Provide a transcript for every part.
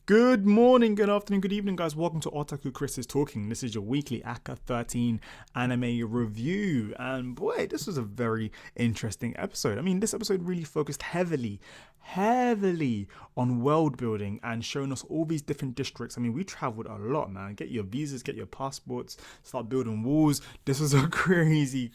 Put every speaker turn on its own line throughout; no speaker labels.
Good morning, good afternoon, good evening, guys. Welcome to Otaku Chris is Talking. This is your weekly ACCA13 anime review. And boy, this was a very interesting episode. I mean, this episode really focused heavily on world building and showing us all these different districts. I mean, we traveled a lot, man. Get your visas, get your passports, start building walls. This was a crazy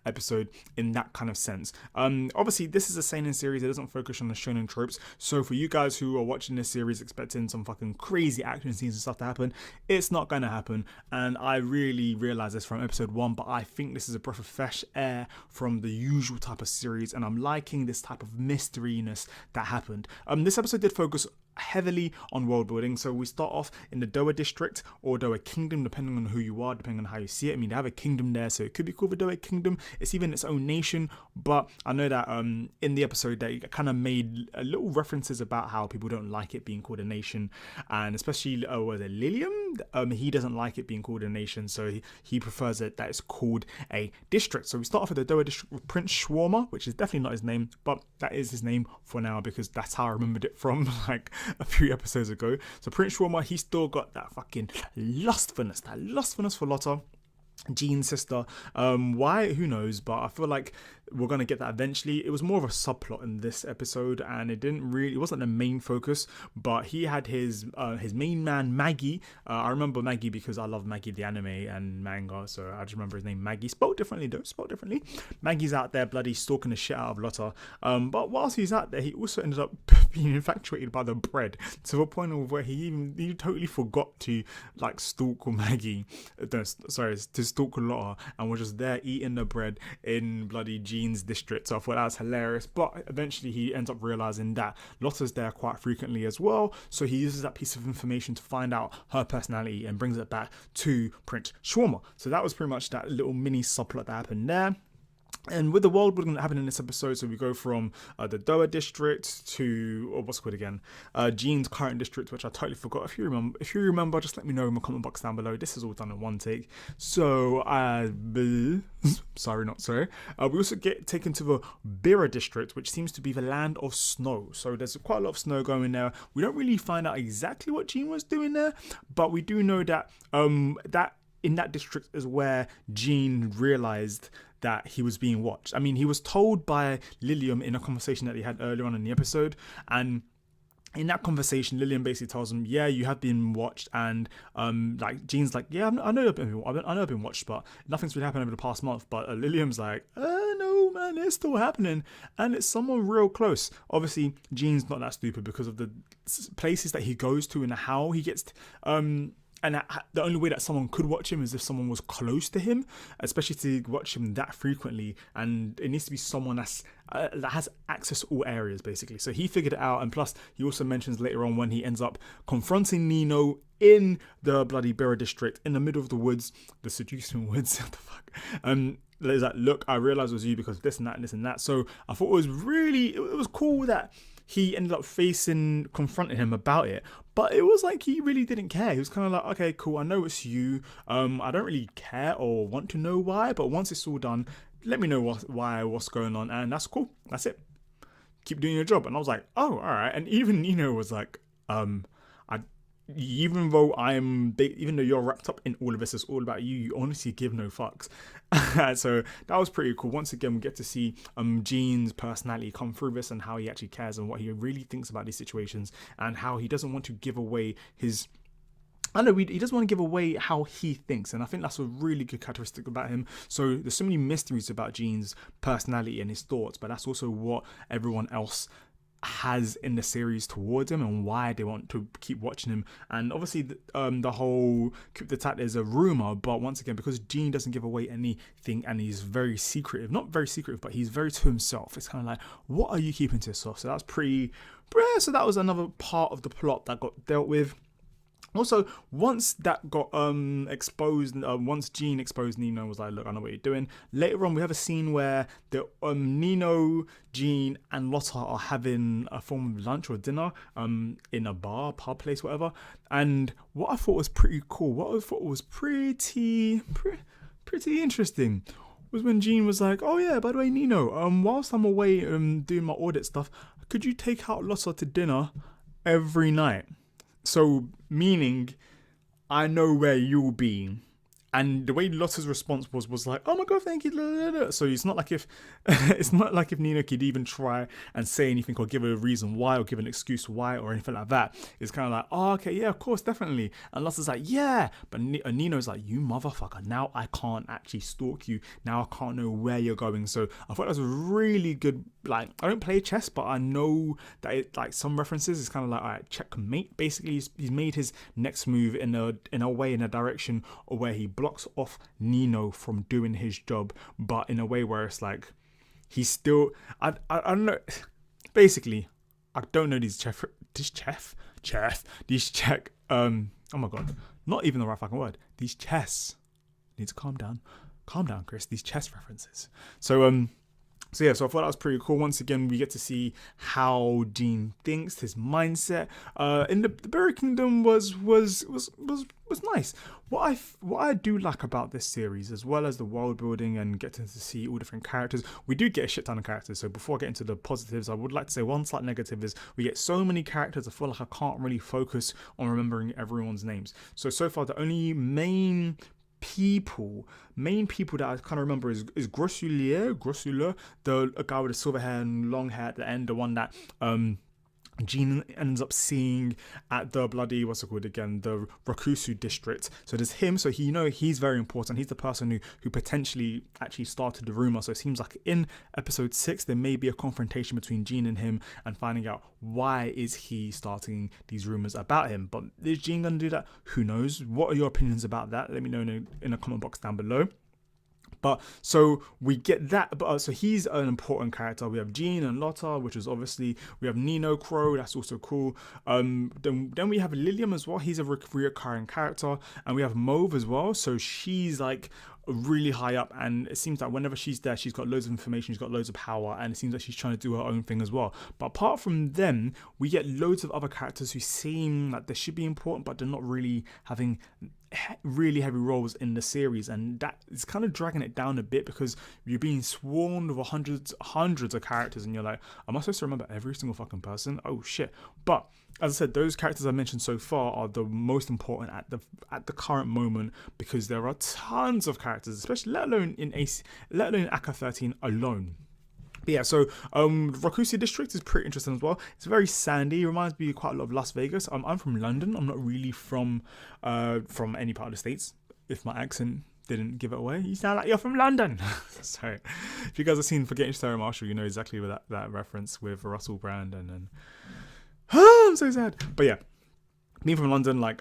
episode in that kind of sense. Obviously, this is a seinen series. It doesn't focus on the shonen tropes. So for you guys who are watching this series expecting some fucking crazy action scenes and stuff to happen, it's not gonna happen. And I really realized this from episode 1, but I think this is a breath of fresh air from the usual type of series, and I'm liking this type of mysteryness that happened. This episode did focus heavily on world building. So we start off in the Dower district or Dower kingdom, depending on who you are, depending on how you see it. I mean, they have a kingdom there, so it could be called the Dower kingdom. It's even its own nation, but I know that in the episode they kind of made little references about how people don't like it being called a nation, and especially was it Lilium? He doesn't like it being called a nation, so he prefers it that it's called a district. So we start off with the Dower district with Prince Shawarma, which is definitely not his name, but that is his name for now because that's how I remembered it from like a few episodes ago. So Prince Shawarma, he's still got that fucking lustfulness for Lotta, Jean's sister. Why? Who knows? But I feel like we're gonna get that eventually. It was more of a subplot in this episode, and it wasn't the main focus. But he had his main man Maggie. I remember Maggie because I love Maggie the anime and manga, so I just remember his name Maggie. Spelled differently. Maggie's out there bloody stalking the shit out of Lotta. But whilst he's out there, he also ended up being infatuated by the bread to the point of where he totally forgot to like stalk Maggie. To stalk Lotta, and was just there eating the bread in bloody Jean's district. So I thought that was hilarious. But eventually he ends up realizing that Lotta's there quite frequently as well. So he uses that piece of information to find out her personality and brings it back to Prince Shawarma. So that was pretty much that little mini subplot that happened there. And with the world building that happened in this episode, so we go from the Dower district to what's it called again? Jean's current district, which I totally forgot. If you remember, just let me know in the comment box down below. This is all done in one take. So sorry, not sorry. We also get taken to the Bira district, which seems to be the land of snow. So there's quite a lot of snow going there. We don't really find out exactly what Jean was doing there, but we do know that that in that district is where Jean realized that he was being watched. I mean, he was told by Lilium in a conversation that they had earlier on in the episode, and in that conversation, Lilium basically tells him, "Yeah, you have been watched," and like Jean's like, "Yeah, I know I've been watched, but nothing's really happened over the past month." But Lilium's like, "No, man, it's still happening, and it's someone real close." Obviously, Jean's not that stupid because of the places that he goes to and how he gets. And the only way that someone could watch him is if someone was close to him, especially to watch him that frequently. And it needs to be someone that has access to all areas, basically. So he figured it out. And plus, he also mentions later on when he ends up confronting Nino in the bloody Bira district, in the middle of the woods, the seducing woods. What the fuck? There's like, look, I realized it was you because this and that and this and that. So I thought it was cool that he ended up confronting him about it, but it was like he really didn't care. He was kind of like, okay, cool, I know it's you. I don't really care or want to know why, but once it's all done, let me know what's going on, and that's cool. That's it. Keep doing your job. And I was like, oh, all right. And even Nino was like, even though you're wrapped up in all of this, it's all about you. You honestly give no fucks. So that was pretty cool. Once again, we get to see Jean's personality come through this and how he actually cares and what he really thinks about these situations and how he doesn't want to give away his. He doesn't want to give away how he thinks, and I think that's a really good characteristic about him. So there's so many mysteries about Jean's personality and his thoughts, but that's also what everyone else has in the series towards him and why they want to keep watching him. And obviously the whole coup d'etat is a rumor, but once again, because Jean doesn't give away anything and he's very secretive, not very secretive, but he's very to himself, it's kind of like, what are you keeping to yourself? So that's so that was another part of the plot that got dealt with. Also, once that got exposed, once Jean exposed Nino, was like, look, I know what you're doing. Later on, we have a scene where the Nino, Jean, and Lotta are having a form of lunch or dinner in a bar, pub place, whatever. And what I thought was pretty cool, pretty interesting, was when Jean was like, oh yeah, by the way, Nino, whilst I'm away doing my audit stuff, could you take out Lotta to dinner every night? So meaning I know where you'll be. And the way Lotta's response was like, "Oh my god, thank you." So it's not like if Nino could even try and say anything or give a reason why or give an excuse why or anything like that. It's kind of like, "Oh, okay, yeah, of course, definitely." And Lotta's like, "Yeah," but Nino's like, "You motherfucker! Now I can't actually stalk you. Now I can't know where you're going." So I thought that was a really good. Like, I don't play chess, but I know that it, like, some references. It's kind of like, all right, checkmate. Basically, he's made his next move in a way, in a direction where he blocks off Nino from doing his job, but in a way where it's like he's still I don't know. Basically, I don't know these check oh my god, not even the right fucking word. These chess need to calm down, Chris. These chess references. So yeah, so I thought that was pretty cool. Once again, we get to see how Gene thinks, his mindset. In the Berry Kingdom was nice. What I do like about this series, as well as the world building and getting to see all different characters, we do get a shit ton of characters. So before I get into the positives, I would like to say one slight negative is we get so many characters. I feel like I can't really focus on remembering everyone's names. So far, the only main people that I kind of remember is Grossulier, the guy with the silver hair and long hair at the end, the one that Gene ends up seeing at the bloody, what's it called again, the Rakusu district. So there's him, so he's very important. He's the person who potentially actually started the rumor. So it seems like in episode 6 there may be a confrontation between Gene and him, and finding out why is he starting these rumors about him. But is Gene gonna do that? Who knows? What are your opinions about that? Let me know in the comment box down below. But so we get that, but so he's an important character. We have Gene and Lotta, which is obviously, we have Nino Crow, that's also cool. Then we have Lilium as well. He's a recurring character, and we have Mauve as well. So she's like really high up, and it seems like whenever she's there, she's got loads of information, she's got loads of power, and it seems like she's trying to do her own thing as well. But apart from them, we get loads of other characters who seem like they should be important, but they're not really having really heavy roles in the series, and that is kind of dragging it down a bit, because you're being swarmed with hundreds of characters, and you're like, am I supposed to remember every single fucking person? Oh shit. But as I said, those characters I mentioned so far are the most important at the current moment, because there are tons of characters, especially let alone in ACCA 13 alone. But yeah, so Rakusu district is pretty interesting as well. It's very sandy. It reminds me quite a lot of Las Vegas. I'm from London. I'm not really from any part of the States. If my accent didn't give it away, you sound like you're from London. So if you guys have seen Forgetting Sarah Marshall, you know exactly what that reference with Russell Brand and I'm so sad. But yeah, being from London, like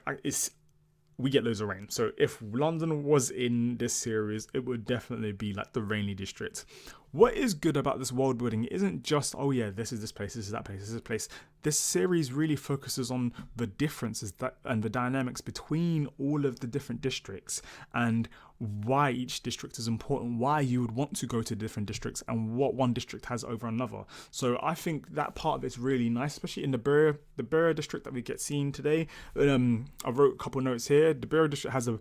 we get loads of rain. So if London was in this series, it would definitely be like the rainy district. What is good about this world building isn't just, oh yeah, this is this place, this is that place, this is this place. This series really focuses on the differences and the dynamics between all of the different districts, and why each district is important, why you would want to go to different districts, and what one district has over another. So I think that part of it's really nice, especially in the Bura district that we get seen today. I wrote a couple notes here. The Bura district has a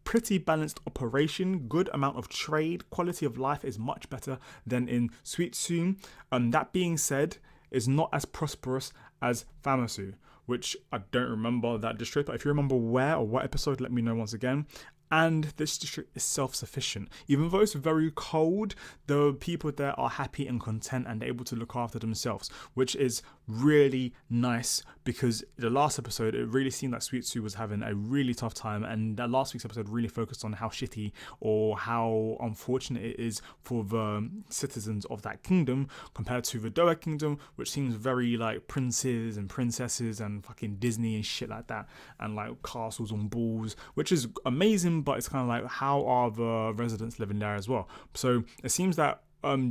pretty balanced operation, good amount of trade, quality of life is much better than in Suitsu. That being said, is not as prosperous as Famasu, which I don't remember that district, but if you remember where or what episode, let me know once again. And this district is self-sufficient. Even though it's very cold, the people there are happy and content and able to look after themselves, which is really nice, because the last episode, it really seemed like Suitsu was having a really tough time, and that last week's episode really focused on how shitty or how unfortunate it is for the citizens of that kingdom compared to the Dower kingdom, which seems very like princes and princesses and fucking Disney and shit like that, and like castles on balls, which is amazing, but it's kind of like, how are the residents living there as well? So it seems that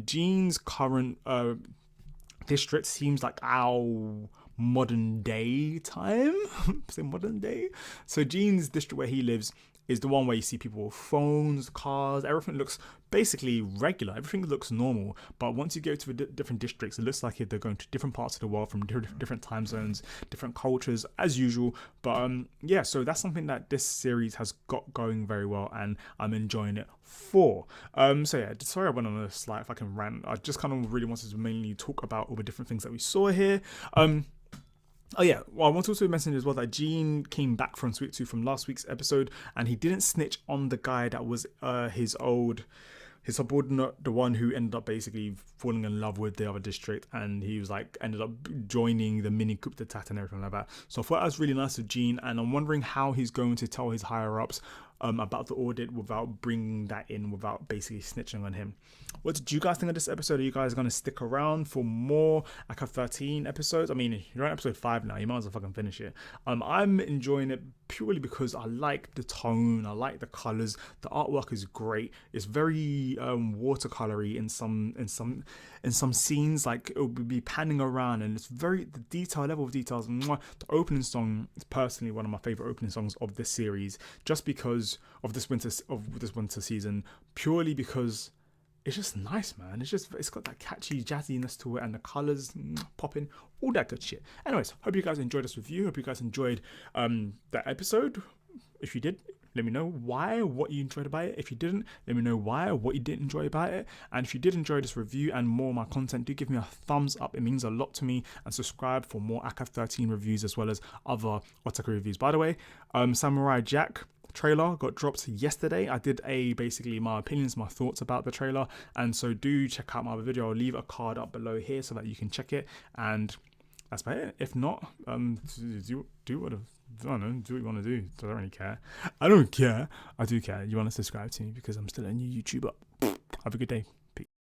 Gene's current district seems like our modern day time. Say modern day. So Gene's district where he lives is the one where you see people with phones, cars, everything looks basically regular, everything looks normal. But once you go to the different districts, it looks like they're going to different parts of the world from different time zones, different cultures as usual. But yeah, so that's something that this series has got going very well, and I'm enjoying it for. So yeah, sorry I went on a slight fucking rant. I just kind of really wanted to mainly talk about all the different things that we saw here. Oh yeah, well, I want to also mention as well that Gene came back from Sweet Tooth from last week's episode, and he didn't snitch on the guy that was his subordinate, the one who ended up basically falling in love with the other district, and he was like ended up joining the mini coup d'etat and everything like that. So I thought that was really nice of Gene, and I'm wondering how he's going to tell his higher ups about the audit without bringing that in, without basically snitching on him. What did you guys think of this episode? Are you guys going to stick around for more ACCA 13 episodes? I mean, you're on episode 5 now, you might as well fucking finish it. I'm enjoying it purely because I like the tone, I like the colors, the artwork is great. It's very watercolory in some scenes, like it will be panning around, and it's very, the detail level of details. The opening song is personally one of my favorite opening songs of this series, just because of this winter season, purely because it's just nice, man. It's got that catchy jazziness to it, and the colors popping, all that good shit. Anyways, hope you guys enjoyed this review. Hope you guys enjoyed that episode. If you did, let me know why, what you enjoyed about it. If you didn't, let me know why, what you didn't enjoy about it. And if you did enjoy this review and more of my content, do give me a thumbs up. It means a lot to me. And subscribe for more ACCA 13 reviews as well as other otaku reviews. By the way, Samurai Jack trailer got dropped yesterday. I did basically my opinions, my thoughts about the trailer, and so do check out my other video. I'll leave a card up below here so that you can check it, and that's about it. If not, do what you want to do. I don't really care. I don't care. I do care. You want to subscribe to me because I'm still a new YouTuber. Have a good day.